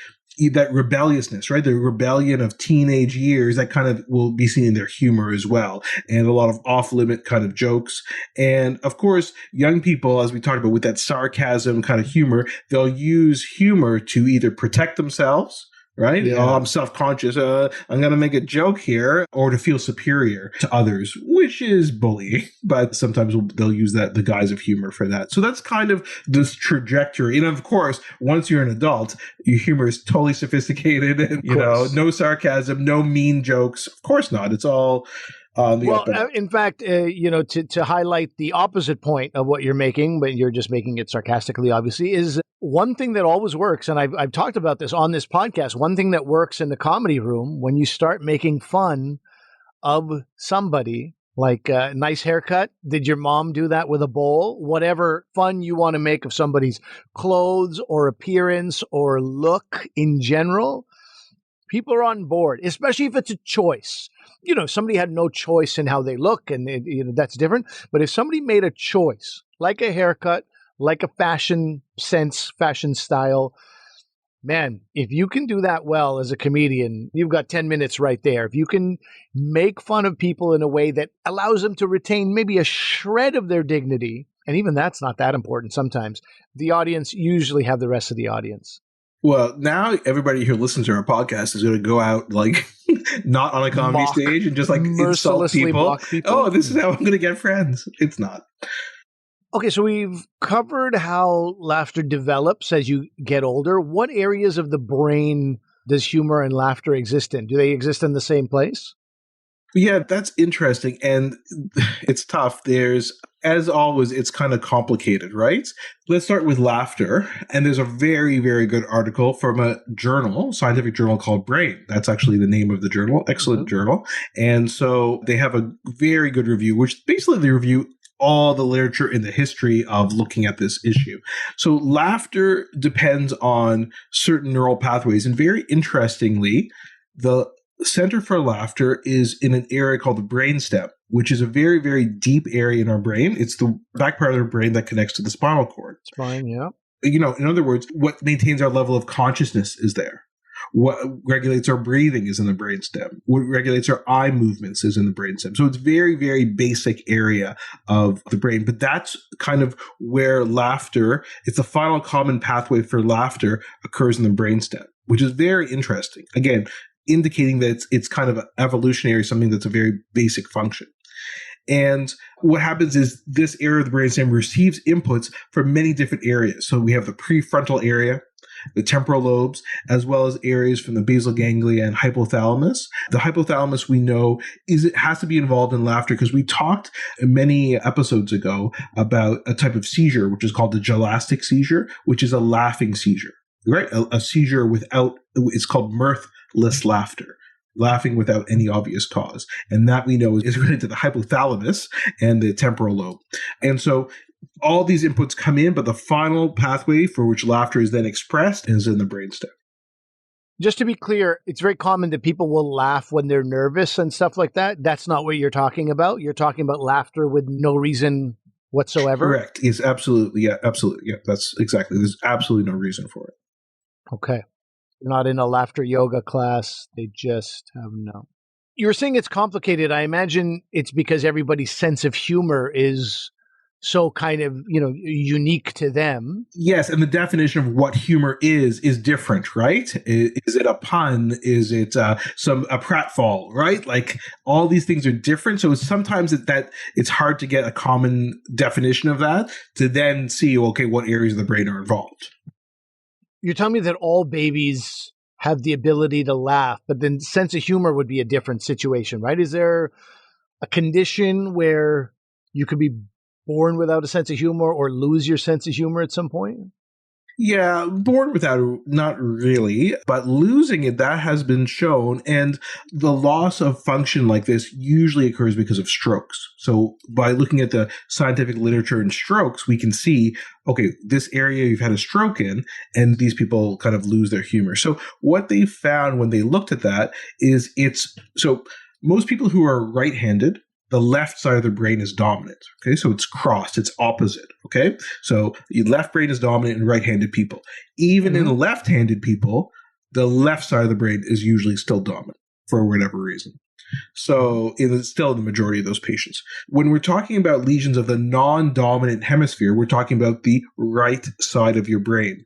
that rebelliousness, right? The rebellion of teenage years that kind of will be seen in their humor as well. And a lot of off-limit kind of jokes. And of course, young people, as we talked about with that sarcasm kind of humor, they'll use humor to either protect themselves, right? Yeah. Oh, I'm self-conscious. I'm going to make a joke here, or to feel superior to others, which is bullying. But sometimes they'll use the guise of humor for that. So that's kind of this trajectory. And of course, once you're an adult, your humor is totally sophisticated and, no sarcasm, no mean jokes. Of course not. It's all in fact, to highlight the opposite point of what you're making, but you're just making it sarcastically, obviously, is one thing that always works. And I've talked about this on this podcast. One thing that works in the comedy room when you start making fun of somebody, like a nice haircut. Did your mom do that with a bowl? Whatever fun you want to make of somebody's clothes or appearance or look in general, people are on board, especially if it's a choice. Somebody had no choice in how they look, and that's different. But if somebody made a choice, like a haircut, like a fashion sense, fashion style. Man, if you can do that well as a comedian, you've got 10 minutes right there. If you can make fun of people in a way that allows them to retain maybe a shred of their dignity, and even that's not that important sometimes, the audience usually have the rest of the audience. Well, now everybody who listens to our podcast is going to go out like not on a comedy stage and just like insult people. Mock people. Oh, this is how I'm going to get friends. It's not. Okay, so we've covered how laughter develops as you get older. What areas of the brain does humor and laughter exist in? Do they exist in the same place? Yeah, that's interesting. And it's tough. As always, it's kind of complicated, right? Let's start with laughter. And there's a very, very good article from a journal, scientific journal called Brain. That's actually the name of the journal. Excellent journal. And so they have a very good review, which basically they review all the literature in the history of looking at this issue. So laughter depends on certain neural pathways. And very interestingly, the center for laughter is in an area called the brainstem, which is a very, very deep area in our brain. It's the back part of the brain that connects to the spinal cord. Spine, yeah. In other words, what maintains our level of consciousness is there. What regulates our breathing is in the brainstem. What regulates our eye movements is in the brainstem. So it's very, very basic area of the brain. But that's kind of where laughter, it's the final common pathway for laughter occurs in the brainstem, which is very interesting. Again, indicating that it's kind of evolutionary, something that's a very basic function. And what happens is this area of the brainstem receives inputs from many different areas. So we have the prefrontal area, the temporal lobes, as well as areas from the basal ganglia and hypothalamus. The hypothalamus, we know, it has to be involved in laughter because we talked many episodes ago about a type of seizure, which is called the gelastic seizure, which is a laughing seizure, right? A seizure it's called mirthless laughter. Laughing without any obvious cause. And that we know is related to the hypothalamus and the temporal lobe. And so all these inputs come in, but the final pathway for which laughter is then expressed is in the brainstem. Just to be clear, it's very common that people will laugh when they're nervous and stuff like that. That's not what you're talking about. You're talking about laughter with no reason whatsoever. Correct. Yes, absolutely. Yeah, absolutely. Yeah, that's exactly. There's absolutely no reason for it. Okay. Not in a laughter yoga class. They just have no. You were saying it's complicated. I imagine it's because everybody's sense of humor is so kind of, unique to them. Yes, and the definition of what humor is different, right? Is it a pun? Is it a pratfall, right? Like all these things are different. So sometimes it's hard to get a common definition of that to then see, okay, what areas of the brain are involved. You're telling me that all babies have the ability to laugh, but then sense of humor would be a different situation, right? Is there a condition where you could be born without a sense of humor or lose your sense of humor at some point? Yeah, born without it, not really, but losing it, that has been shown. And the loss of function like this usually occurs because of strokes. So by looking at the scientific literature in strokes, we can see, okay, this area you've had a stroke in, and these people kind of lose their humor. So what they found when they looked at that is so most people who are right-handed, the left side of the brain is dominant. Okay, so it's crossed, it's opposite. Okay, so the left brain is dominant in right-handed people. Even in left-handed people, the left side of the brain is usually still dominant for whatever reason. So it's still the majority of those patients. When we're talking about lesions of the non-dominant hemisphere, we're talking about the right side of your brain.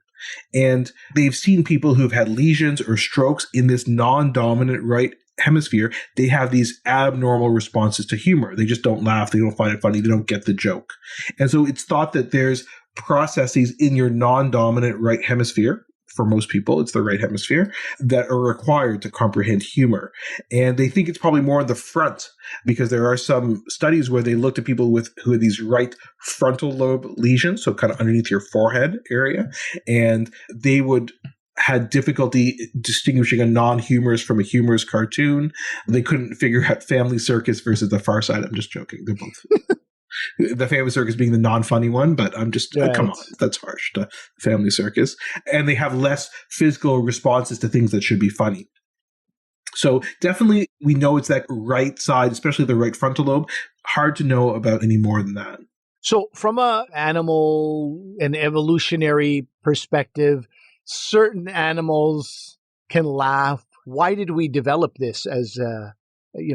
And they've seen people who've had lesions or strokes in this non-dominant right hemisphere. They have these abnormal responses to humor. They just don't laugh. They don't find it funny. They don't get the joke. And so it's thought that there's processes in your non-dominant right hemisphere. For most people, it's the right hemisphere that are required to comprehend humor. And they think it's probably more in the front because there are some studies where they looked at people who had these right frontal lobe lesions, so kind of underneath your forehead area, and they had difficulty distinguishing a non-humorous from a humorous cartoon. They couldn't figure out Family Circus versus The Far Side. I'm just joking. They're both. The Family Circus being the non-funny one, but I'm just, come on, that's harsh. The Family Circus. And they have less physical responses to things that should be funny. So definitely we know it's that right side, especially the right frontal lobe. Hard to know about any more than that. So from a animal and evolutionary perspective, certain animals can laugh. Why did we develop this as,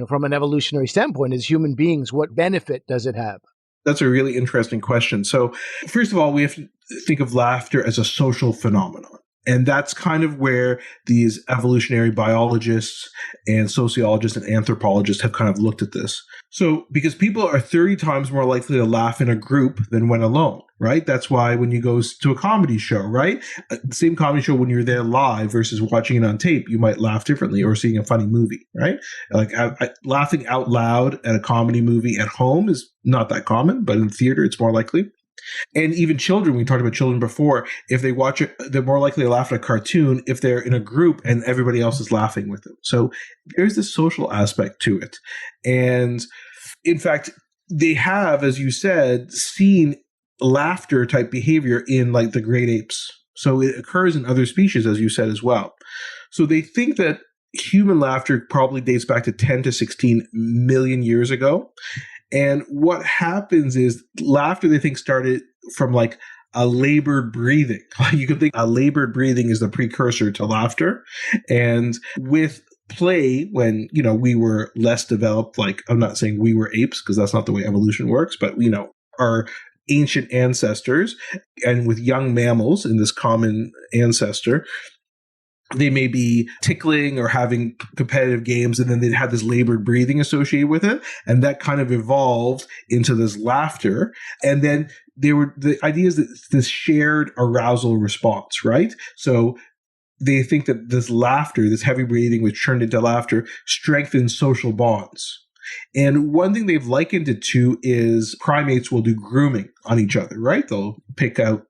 from an evolutionary standpoint, as human beings? What benefit does it have? That's a really interesting question. So, first of all, we have to think of laughter as a social phenomenon. And that's kind of where these evolutionary biologists and sociologists and anthropologists have kind of looked at this. So, because people are 30 times more likely to laugh in a group than when alone, right? That's why when you go to a comedy show, right? The same comedy show, when you're there live versus watching it on tape, you might laugh differently, or seeing a funny movie, right? Like laughing out loud at a comedy movie at home is not that common, but in theater, it's more likely. And even children, we talked about children before, if they watch it, they're more likely to laugh at a cartoon if they're in a group and everybody else is laughing with them. So there's this social aspect to it. And in fact, they have, as you said, seen laughter type behavior in like the great apes. So it occurs in other species, as you said, as well. So they think that human laughter probably dates back to 10 to 16 million years ago. And what happens is laughter, they think, started from like a labored breathing. You could think a labored breathing is the precursor to laughter. And with play, when, we were less developed, like I'm not saying we were apes because that's not the way evolution works, but, our ancient ancestors, and with young mammals in this common ancestor, they may be tickling or having competitive games, and then they'd have this labored breathing associated with it. And that kind of evolved into this laughter. And then the idea is that it's this shared arousal response, right? So they think that this laughter, this heavy breathing, which turned into laughter, strengthens social bonds. And one thing they've likened it to is primates will do grooming on each other, right? They'll pick out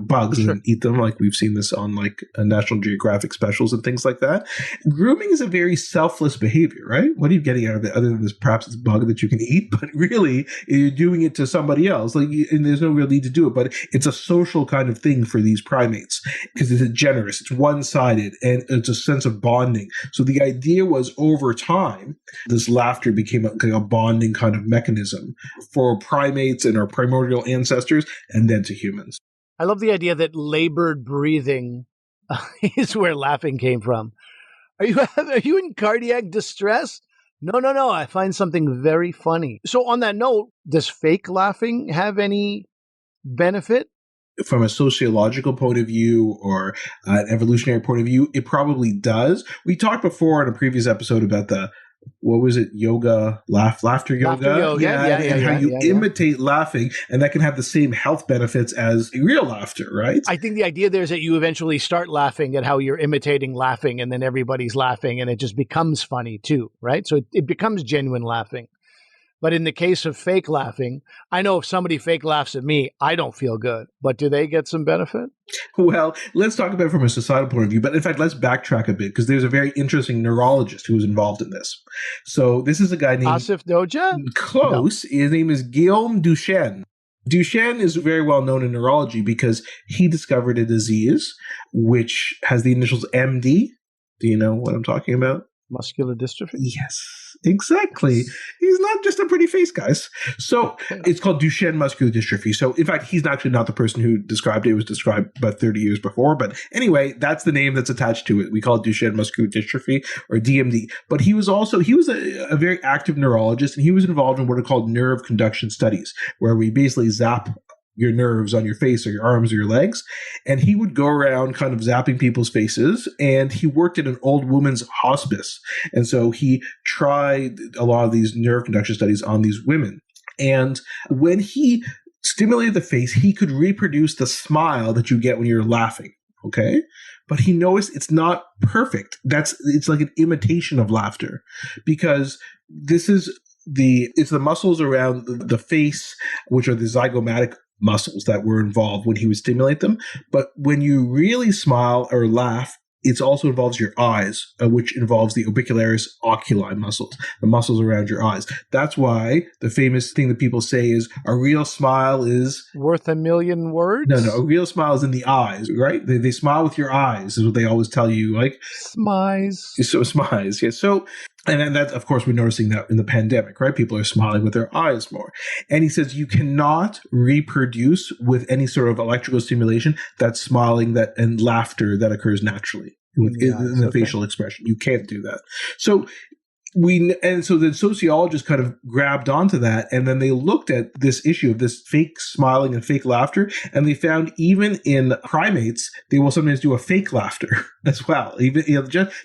bugs and eat them, like we've seen this on like National Geographic specials and things like that. Grooming is a very selfless behavior, right? What are you getting out of it other than this perhaps it's bug that you can eat? But really, you're doing it to somebody else. And there's no real need to do it, but it's a social kind of thing for these primates because it's generous, it's one-sided, and it's a sense of bonding. So the idea was over time, this laughter became a bonding kind of mechanism for primates and our primordial ancestors, and then to humans. I love the idea that labored breathing is where laughing came from. Are you in cardiac distress? No. I find something very funny. So on that note, does fake laughing have any benefit? From a sociological point of view or an evolutionary point of view, it probably does. We talked before in a previous episode about what was it? Yoga, laughter yoga? Yeah, how you imitate laughing, and that can have the same health benefits as real laughter, right? I think the idea there is that you eventually start laughing at how you're imitating laughing, and then everybody's laughing, and it just becomes funny too, right? So it becomes genuine laughing. But in the case of fake laughing, I know if somebody fake laughs at me, I don't feel good. But do they get some benefit? Well, let's talk about it from a societal point of view. But in fact, let's backtrack a bit because there's a very interesting neurologist who was involved in this. So this is a guy named Asif Doja? Close. No. His name is Guillaume Duchenne. Duchenne is very well known in neurology because he discovered a disease which has the initials MD. Do you know what I'm talking about? Muscular dystrophy? Yes, exactly. He's not just a pretty face, guys. So it's called Duchenne muscular dystrophy. So in fact, he's actually not the person who described it. It was described about 30 years before. But anyway, that's the name that's attached to it. We call it Duchenne muscular dystrophy, or DMD. But he was a very active neurologist, and he was involved in what are called nerve conduction studies, where we basically zap your nerves on your face or your arms or your legs. And he would go around kind of zapping people's faces. And he worked at an old woman's hospice. And so he tried a lot of these nerve conduction studies on these women. And when he stimulated the face, he could reproduce the smile that you get when you're laughing. Okay. But he noticed it's not perfect. It's like an imitation of laughter, because it's the muscles around the face, which are the zygomatic muscles that were involved when he would stimulate them. But when you really smile or laugh, it also involves your eyes, which involves the orbicularis oculi muscles, the muscles around your eyes. That's why the famous thing that people say is a real smile is worth a million words. No, a real smile is in the eyes, right? They smile with your eyes is what they always tell you, like smize. So smize, yeah. So And then that, of course, we're noticing that in the pandemic, right? People are smiling with their eyes more. And he says you cannot reproduce with any sort of electrical stimulation that smiling that and laughter that occurs naturally in the facial expression. You can't do that. So so the sociologists kind of grabbed onto that, and then they looked at this issue of this fake smiling and fake laughter, and they found even in primates, they will sometimes do a fake laughter as well. Even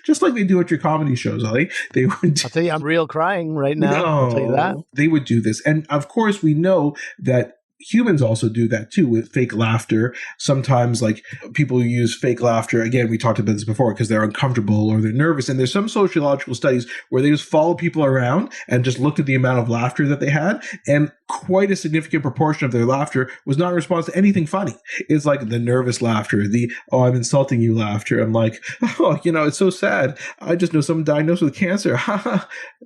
just like they do at your comedy shows, Ollie. They would. I'll tell you, I'm real crying right now. I'll tell you that. They would do this, and of course, we know that humans also do that too with fake laughter. Sometimes like people use fake laughter. Again, we talked about this before because they're uncomfortable or they're nervous. And there's some sociological studies where they just follow people around and just looked at the amount of laughter that they had. And quite a significant proportion of their laughter was not in response to anything funny. It's like the nervous laughter, the, oh, I'm insulting you laughter. I'm like, oh, it's so sad. I just know someone diagnosed with cancer.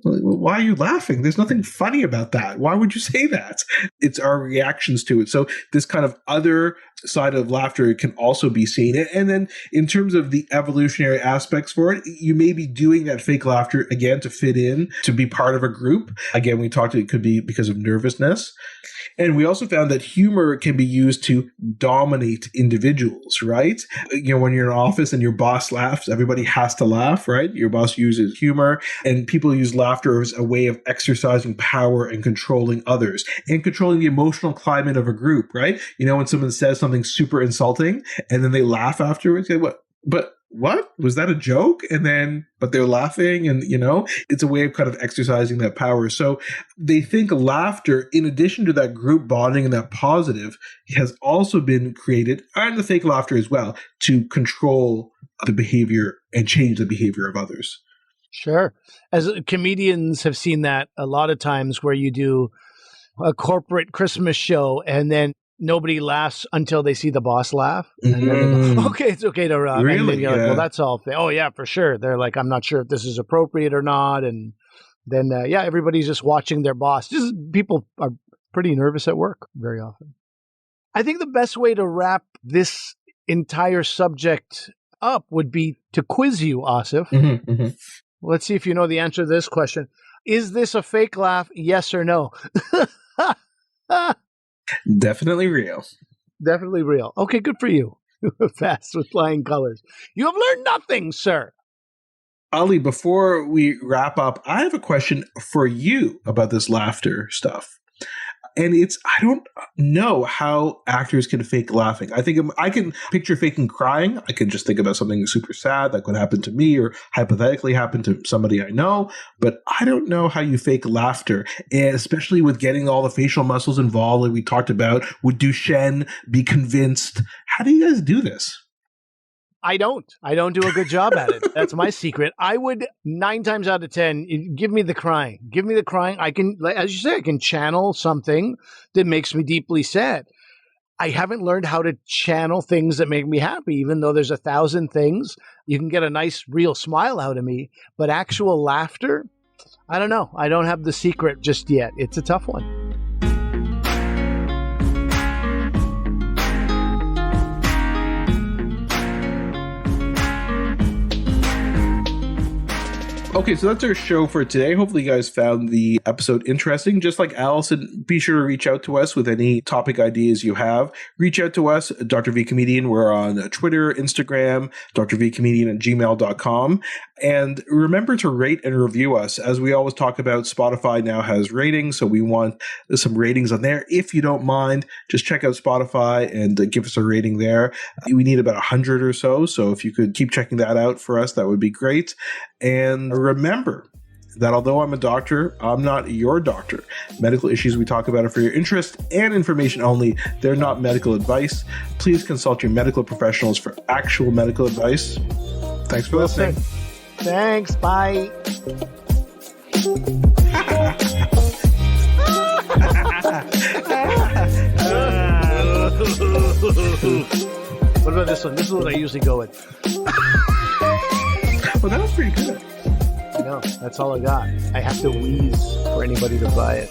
Why are you laughing? There's nothing funny about that. Why would you say that? It's our reactions to it. So this kind of other side of laughter can also be seen. And then in terms of the evolutionary aspects for it, you may be doing that fake laughter again to fit in, to be part of a group. Again, we talked, it could be because of nervousness. And we also found that humor can be used to dominate individuals, right? When you're in an office and your boss laughs, everybody has to laugh, right? Your boss uses humor, and people use laughter as a way of exercising power and controlling others and controlling the emotional climate of a group, right? When someone says something super insulting and then they laugh afterwards, what? Was that a joke? But they're laughing and, it's a way of kind of exercising that power. So they think laughter, in addition to that group bonding and that positive, has also been created, and the fake laughter as well, to control the behavior and change the behavior of others. Sure. As comedians have seen that a lot of times where you do a corporate Christmas show and then nobody laughs until they see the boss laugh. And then they go, okay, it's okay to laugh. Really? And then you're like, well, that's all. Oh, yeah, for sure. They're like, I'm not sure if this is appropriate or not. And then, everybody's just watching their boss. Just people are pretty nervous at work very often. I think the best way to wrap this entire subject up would be to quiz you, Asif. Let's see if you know the answer to this question. Is this a fake laugh? Yes or no? Definitely real. Definitely real. Okay, good for you. Fast with flying colors. You have learned nothing, sir. Ali, before we wrap up, I have a question for you about this laughter stuff. And I don't know how actors can fake laughing. I think I can picture faking crying. I can just think about something super sad that could happen to me or hypothetically happen to somebody I know. But I don't know how you fake laughter, and especially with getting all the facial muscles involved, like we talked about. Would Duchenne be convinced? How do you guys do this? I don't do a good job at it. That's my secret. I would 9 times out of 10, give me the crying. Give me the crying. I can, as you say, I can channel something that makes me deeply sad. I haven't learned how to channel things that make me happy, even though there's 1,000 things. You can get a nice, real smile out of me, but actual laughter, I don't know. I don't have the secret just yet. It's a tough one. Okay, so that's our show for today. Hopefully you guys found the episode interesting. Just like Allison, be sure to reach out to us with any topic ideas you have. Reach out to us, Dr. V Comedian. We're on Twitter, Instagram, drvcomedian@gmail.com. And remember to rate and review us. As we always talk about, Spotify now has ratings, so we want some ratings on there. If you don't mind, just check out Spotify and give us a rating there. We need about 100 or so, so if you could keep checking that out for us, that would be great. And remember that although I'm a doctor, I'm not your doctor. Medical issues we talk about are for your interest and information only. They're not medical advice. Please consult your medical professionals for actual medical advice. Thanks for listening. Thanks. Bye. What about this one? This is what I usually go with. Well, that was pretty good. No, that's all I got. I have to wheeze for anybody to buy it.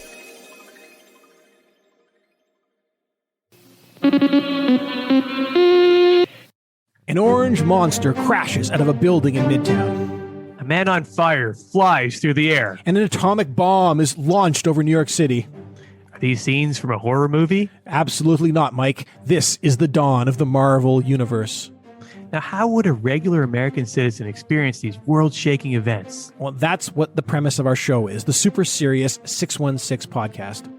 An orange monster crashes out of a building in Midtown. A man on fire flies through the air. And an atomic bomb is launched over New York City. Are these scenes from a horror movie? Absolutely not, Mike. This is the dawn of the Marvel Universe. Now, how would a regular American citizen experience these world-shaking events? Well, that's what the premise of our show is, the Super Serious 616 podcast.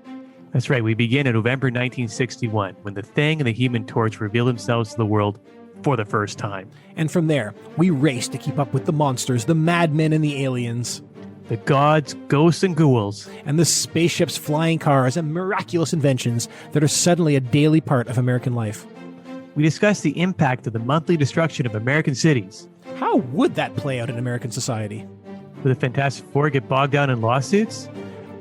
That's right. We begin in November 1961, when the Thing and the Human Torch reveal themselves to the world for the first time. And from there, we race to keep up with the monsters, the madmen and the aliens. The gods, ghosts, and ghouls. And the spaceships, flying cars, and miraculous inventions that are suddenly a daily part of American life. We discuss the impact of the monthly destruction of American cities. How would that play out in American society? Would the Fantastic Four get bogged down in lawsuits?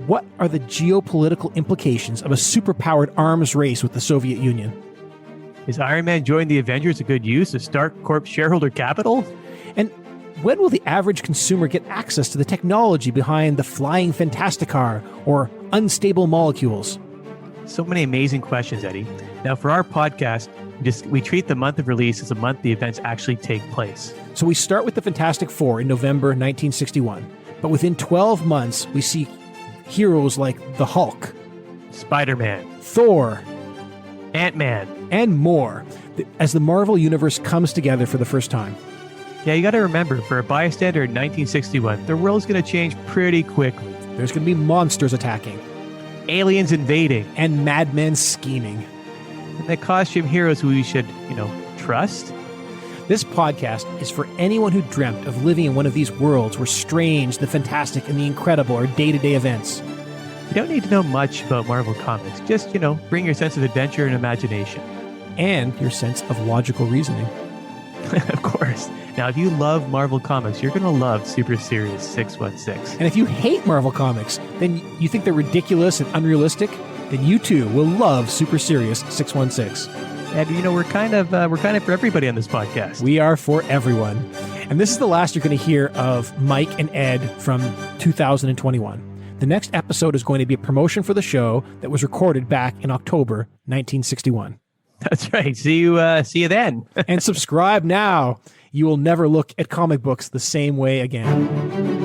What are the geopolitical implications of a superpowered arms race with the Soviet Union? Is Iron Man joining the Avengers a good use of Stark Corp shareholder capital? And when will the average consumer get access to the technology behind the flying Fantasticar or unstable molecules? So many amazing questions, Eddie. Now, for our podcast, we treat the month of release as a month the events actually take place. So we start with the Fantastic Four in November 1961. But within 12 months, we see heroes like the Hulk, Spider-Man, Thor, Ant-Man, and more as the Marvel Universe comes together for the first time. Yeah, you got to remember, for a bystander in 1961, the world's going to change pretty quickly. There's going to be monsters attacking, aliens invading, and madmen scheming. And the costume heroes who we should, trust. This podcast is for anyone who dreamt of living in one of these worlds where strange, the fantastic, and the incredible are day-to-day events. You don't need to know much about Marvel Comics. Just, bring your sense of adventure and imagination. And your sense of logical reasoning. Of course. Now, if you love Marvel Comics, you're going to love Super Serious 616. And if you hate Marvel Comics, then you think they're ridiculous and unrealistic, then you too will love Super Serious 616. And we're kind of for everybody on this podcast. We are for everyone. And this is the last you're going to hear of Mike and Ed from 2021. The next episode is going to be a promotion for the show that was recorded back in October 1961. That's right. See you then. And subscribe now. You will never look at comic books the same way again.